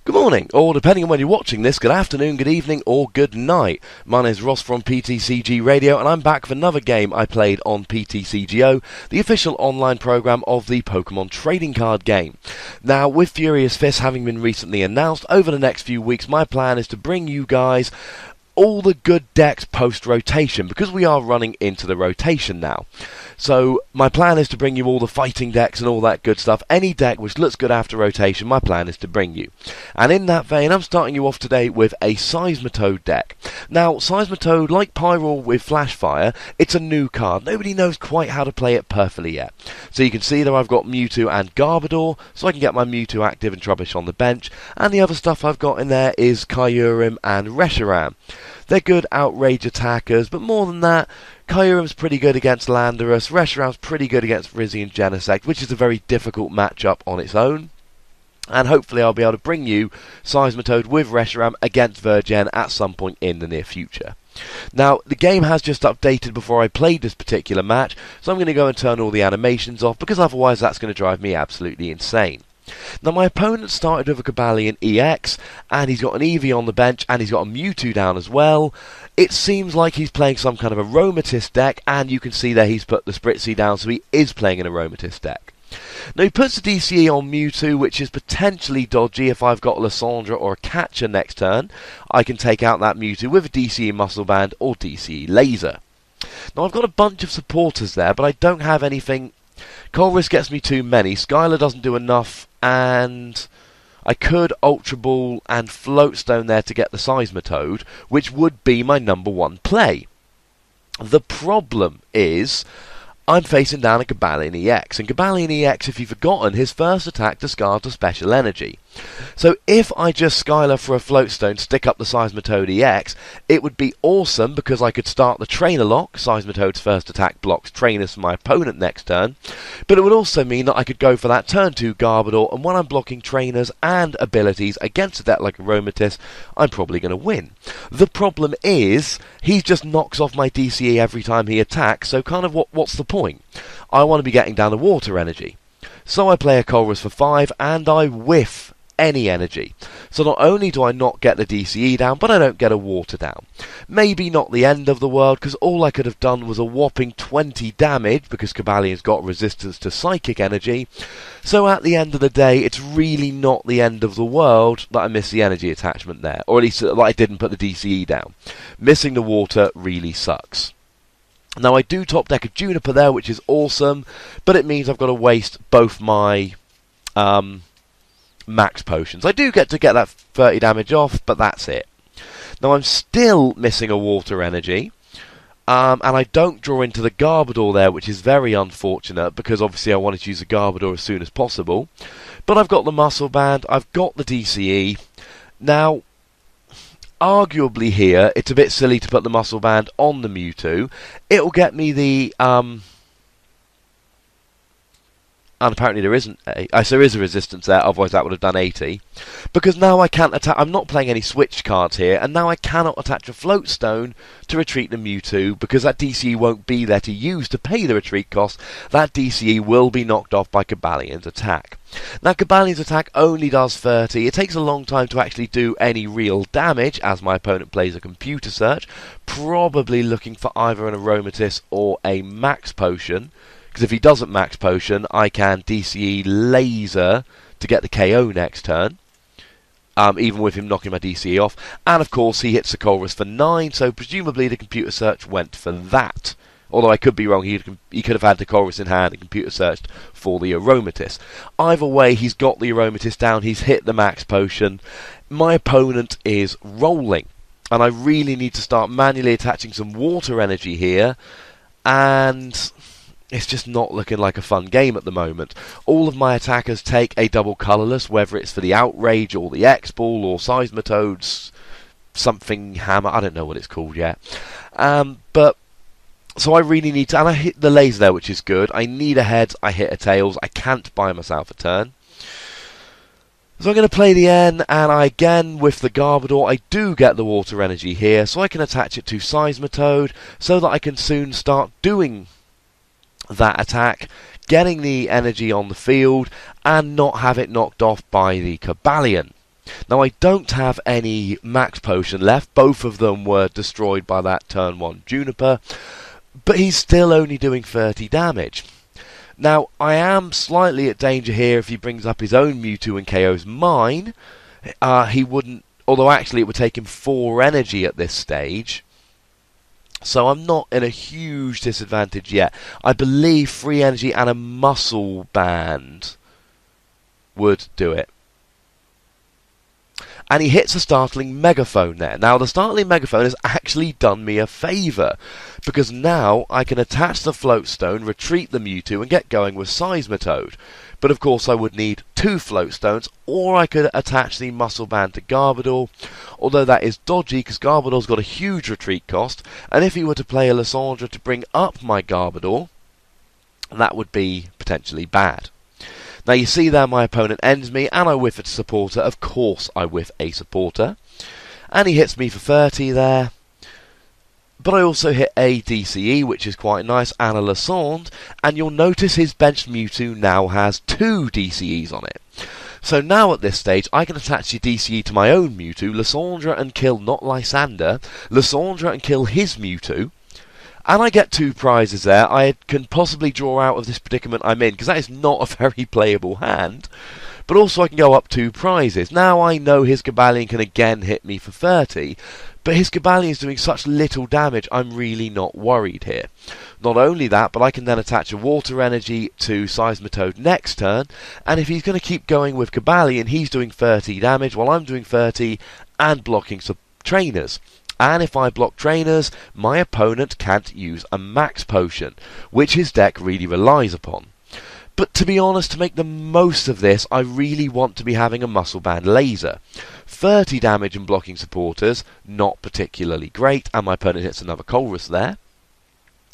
Good morning, or depending on when you're watching this, good afternoon, good evening, or good night. My name is Ross from PTCGRadio, and I'm back for another game I played on PTCGO, the official online program of the Pokemon trading card game. Now, with Furious Fist having been recently announced, over the next few weeks my plan is to bring you guys all the good decks post-rotation, because we are running into the rotation now. So my plan is to bring you all the fighting decks and all that good stuff. Any deck which looks good after rotation, my plan is to bring you. And in that vein, I'm starting you off today with a Seismitoad deck. Now, Seismitoad, like Pyro with Flash Fire, it's a new card. Nobody knows quite how to play it perfectly yet. So you can see that I've got Mewtwo and Garbodor, so I can get my Mewtwo active and Trubbish on the bench. And the other stuff I've got in there is Kyurem and Reshiram. They're good outrage attackers, but more than that, Kyurem's pretty good against Landorus, Reshiram's pretty good against Rizzy and Genesect, which is a very difficult matchup on its own. And hopefully I'll be able to bring you Seismitoad with Reshiram against Virgin at some point in the near future. Now, the game has just updated before I played this particular match, so I'm going to go and turn all the animations off, because otherwise that's going to drive me absolutely insane. Now, my opponent started with a Cobalion EX, and he's got an Eevee on the bench, and he's got a Mewtwo down as well. It seems like he's playing some kind of Aromatisse deck, and you can see there he's put the Spritzy down, so he is playing an Aromatisse deck. Now, he puts a DCE on Mewtwo, which is potentially dodgy. If I've got Lysandra or a Catcher next turn, I can take out that Mewtwo with a DCE Muscle Band or DCE Laser. Now, I've got a bunch of supporters there, but I don't have anything. Colress gets me too many, Skylar doesn't do enough, and I could Ultra Ball and Floatstone there to get the Seismitoad, which would be my number one play. The problem is, I'm facing down a Cobalion EX, and Cobalion EX, if you've forgotten, his first attack discards a special energy. So if I just Skylar for a Floatstone, stick up the Seismitoad EX, it would be awesome because I could start the Trainer Lock. Seismitoad's first attack blocks trainers for my opponent next turn, but it would also mean that I could go for that turn 2 Garbodor, and when I'm blocking trainers and abilities against a deck like Aromatisse, I'm probably going to win. The problem is, he just knocks off my DCE every time he attacks, so kind of what's the point? I want to be getting down the water energy. So I play a Colress for 5, and I whiff any energy. So not only do I not get the DCE down, but I don't get a water down. Maybe not the end of the world, because all I could have done was a whopping 20 damage, because Cobalion's got resistance to psychic energy. So at the end of the day, it's really not the end of the world that I missed the energy attachment there, or at least that I didn't put the DCE down. Missing the water really sucks. Now, I do top deck a Juniper there, which is awesome, but it means I've got to waste both my max potions. I do get to get that 30 damage off, but that's it. Now, I'm still missing a water energy, and I don't draw into the Garbodor there, which is very unfortunate, because obviously I wanted to use the Garbodor as soon as possible. But I've got the Muscle Band, I've got the DCE. Now, arguably here, it's a bit silly to put the Muscle Band on the Mewtwo. It'll get me the and apparently there isn't there is a resistance there, otherwise that would have done 80. Because now I can't attack, I'm not playing any switch cards here, and now I cannot attach a Floatstone to retreat the Mewtwo, because that DCE won't be there to use to pay the retreat cost. That DCE will be knocked off by Cobalion's attack. Now, Cobalion's attack only does 30. It takes a long time to actually do any real damage, as my opponent plays a computer search, probably looking for either an Aromatisse or a Max Potion. Because if he doesn't Max Potion, I can DCE Laser to get the KO next turn, even with him knocking my DCE off. And of course, he hits the Colress for 9, so presumably the computer search went for that. Although I could be wrong, he could have had the Colress in hand and computer searched for the Aromatisse. Either way, he's got the Aromatisse down, he's hit the Max Potion. My opponent is rolling, and I really need to start manually attaching some water energy here, and it's just not looking like a fun game at the moment. All of my attackers take a double colourless, whether it's for the Outrage or the X-Ball or Seismitoad's something hammer, I don't know what it's called yet. But so I really need to, and I hit the laser there, which is good. I need a heads, I hit a tails, I can't buy myself a turn. So I'm going to play the N, and again with the Garbodor, I do get the water energy here, so I can attach it to Seismitoad, so that I can soon start doing that attack, getting the energy on the field, and not have it knocked off by the Cobalion. Now I don't have any max potion left, both of them were destroyed by that turn 1 Juniper, but he's still only doing 30 damage. Now I am slightly at danger here if he brings up his own Mewtwo and KOs mine. He wouldn't, although actually it would take him 4 energy at this stage. So I'm not in a huge disadvantage yet. I believe 3 energy and a muscle band would do it. And he hits a startling megaphone there. Now the startling megaphone has actually done me a favour, because now I can attach the float stone, retreat the Mewtwo and get going with Seismitoad. But of course I would need 2 float stones, or I could attach the muscle band to Garbodor, although that is dodgy because Garbodor's got a huge retreat cost, and if he were to play a Lysandre to bring up my Garbodor, that would be potentially bad. Now you see there my opponent ends me, and I whiff at a supporter. Of course I whiff a supporter. And he hits me for 30 there. But I also hit a DCE, which is quite nice, and a Lysandre. And you'll notice his benched Mewtwo now has 2 DCEs on it. So now at this stage, I can attach the DCE to my own Mewtwo, Lysandre and kill not Lysander, Lysandre and kill his Mewtwo. And I get 2 prizes there. I can possibly draw out of this predicament I'm in, because that is not a very playable hand. But also I can go up 2 prizes. Now I know his Cobalion can again hit me for 30, but his Cobalion is doing such little damage, I'm really not worried here. Not only that, but I can then attach a Water Energy to Seismitoad next turn, and if he's going to keep going with Cobalion, he's doing 30 damage while I'm doing 30 and blocking some trainers. And if I block trainers, my opponent can't use a max potion, which his deck really relies upon. But to be honest, to make the most of this, I really want to be having a Muscle Band Laser. 30 damage and blocking supporters, not particularly great, and my opponent hits another Colress there.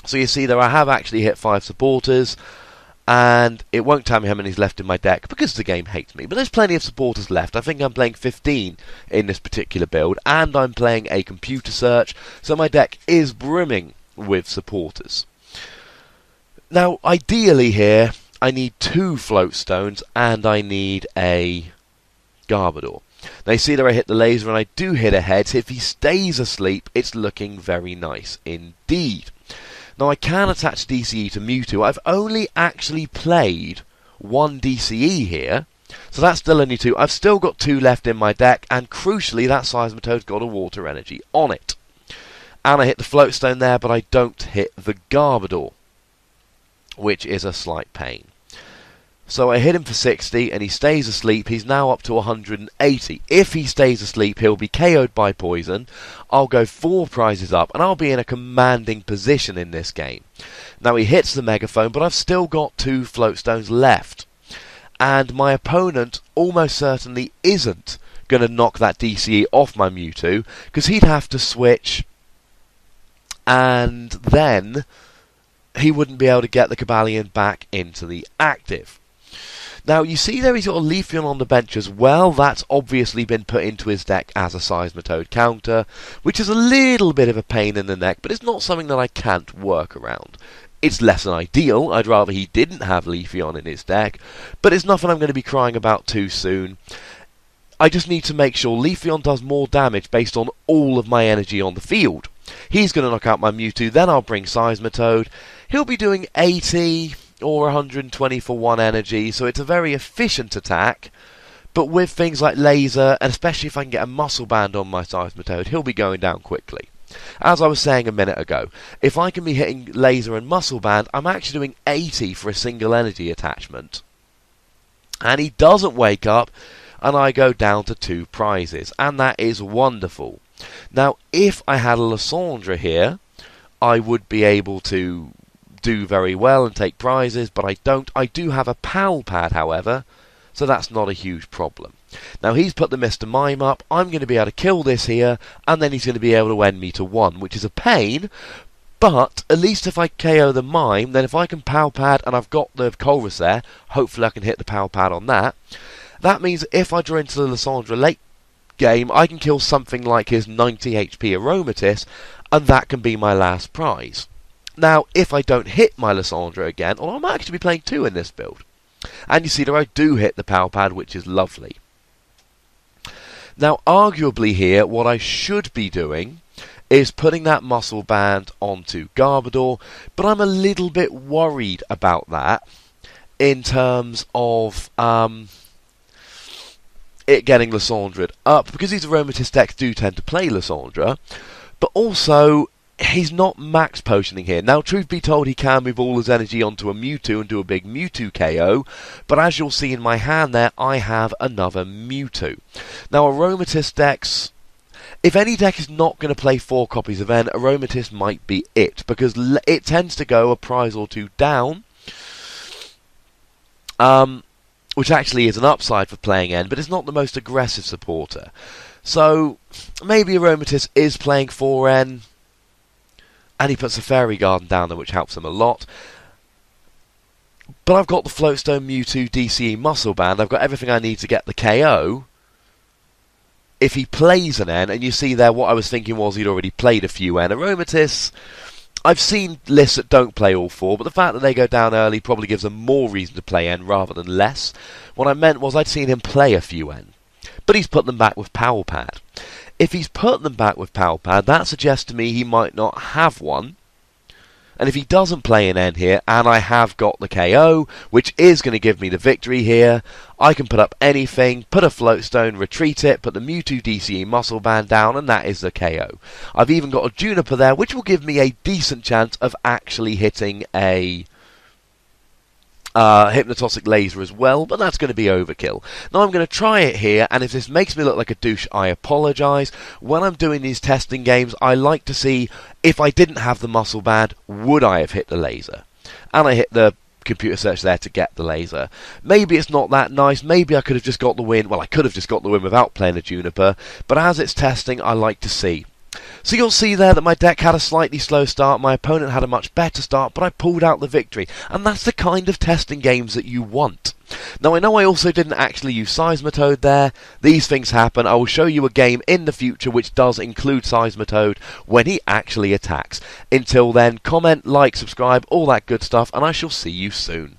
So you see there I have actually hit 5 supporters, and it won't tell me how many's left in my deck because the game hates me. But there's plenty of supporters left. I think I'm playing 15 in this particular build, and I'm playing a computer search, so my deck is brimming with supporters. Now, ideally here, I need 2 float stones, and I need a Garbodor. Now you see there I hit the laser, and I do hit a head. If he stays asleep, it's looking very nice indeed. Now I can attach DCE to Mewtwo. I've only actually played 1 DCE here, so that's still only 2. I've still got 2 left in my deck, and crucially that Seismitoad's got a Water Energy on it. And I hit the float stone there, but I don't hit the Garbodor, which is a slight pain. So I hit him for 60, and he stays asleep. He's now up to 180. If he stays asleep, he'll be KO'd by poison. I'll go 4 prizes up, and I'll be in a commanding position in this game. Now he hits the megaphone, but I've still got 2 float stones left. And my opponent almost certainly isn't going to knock that DCE off my Mewtwo, because he'd have to switch, and then he wouldn't be able to get the Cobalion back into the active. Now, you see there he's got a Leafeon on the bench as well. That's obviously been put into his deck as a Seismitoad counter, which is a little bit of a pain in the neck, but it's not something that I can't work around. It's less than ideal. I'd rather he didn't have Leafeon in his deck, but it's nothing I'm going to be crying about too soon. I just need to make sure Leafeon does more damage based on all of my energy on the field. He's going to knock out my Mewtwo, then I'll bring Seismitoad. He'll be doing 80 or 120 for 1 energy, so it's a very efficient attack. But with things like laser, and especially if I can get a muscle band on my Seismitoad, he'll be going down quickly. As I was saying a minute ago, if I can be hitting laser and muscle band, I'm actually doing 80 for a single energy attachment. And he doesn't wake up, and I go down to 2 prizes, and that is wonderful. Now, if I had a Lysandre here, I would be able to do very well and take prizes, but I don't. I do have a Pal Pad, however, so that's not a huge problem. Now, he's put the Mr. Mime up. I'm going to be able to kill this here, and then he's going to be able to end me to 1, which is a pain, but at least if I KO the Mime, then if I can Pal Pad and I've got the Colress there, hopefully I can hit the Pal Pad on that. That means if I draw into the Lysandre late game, I can kill something like his 90 HP Aromatisse, and that can be my last prize. Now, if I don't hit my Lysandre again, or I might actually be playing 2 in this build, and you see that I do hit the Pal Pad, which is lovely. Now, arguably here, what I should be doing is putting that muscle band onto Garbodor, but I'm a little bit worried about that in terms of it getting Lysandre up, because these Aromatisse decks do tend to play Lysandre, but also he's not max potioning here. Now, truth be told, he can move all his energy onto a Mewtwo and do a big Mewtwo KO, but as you'll see in my hand there, I have another Mewtwo. Now, Aromatisse decks, if any deck is not going to play 4 copies of N, Aromatisse might be it, because it tends to go a prize or 2 down, which actually is an upside for playing N, but it's not the most aggressive supporter. So, maybe Aromatisse is playing 4N, and he puts a Fairy Garden down there, which helps him a lot. But I've got the Floatstone, Mewtwo, DCE, Muscle Band. I've got everything I need to get the KO. If he plays an N, and you see there what I was thinking was he'd already played a few N. Aromatisse, I've seen lists that don't play all 4, but the fact that they go down early probably gives them more reason to play N rather than less. What I meant was I'd seen him play a few N, but he's put them back with Power Pad. If he's put them back with Power Pad, that suggests to me he might not have one. And if he doesn't play an N here, and I have got the KO, which is going to give me the victory here, I can put up anything, put a Floatstone, retreat it, put the Mewtwo DCE Muscle Band down, and that is the KO. I've even got a Juniper there, which will give me a decent chance of actually hitting a Hypnotoxic Laser as well, but that's going to be overkill. Now I'm going to try it here, and if this makes me look like a douche, I apologise. When I'm doing these testing games, I like to see, if I didn't have the Muscle Band, would I have hit the laser? And I hit the computer search there to get the laser. Maybe it's not that nice, maybe I could have just got the win, well I could have just got the win without playing a Juniper, but as it's testing, I like to see. So you'll see there that my deck had a slightly slow start, my opponent had a much better start, but I pulled out the victory. And that's the kind of testing games that you want. Now I know I also didn't actually use Seismitoad there. These things happen. I will show you a game in the future which does include Seismitoad when he actually attacks. Until then, comment, like, subscribe, all that good stuff, and I shall see you soon.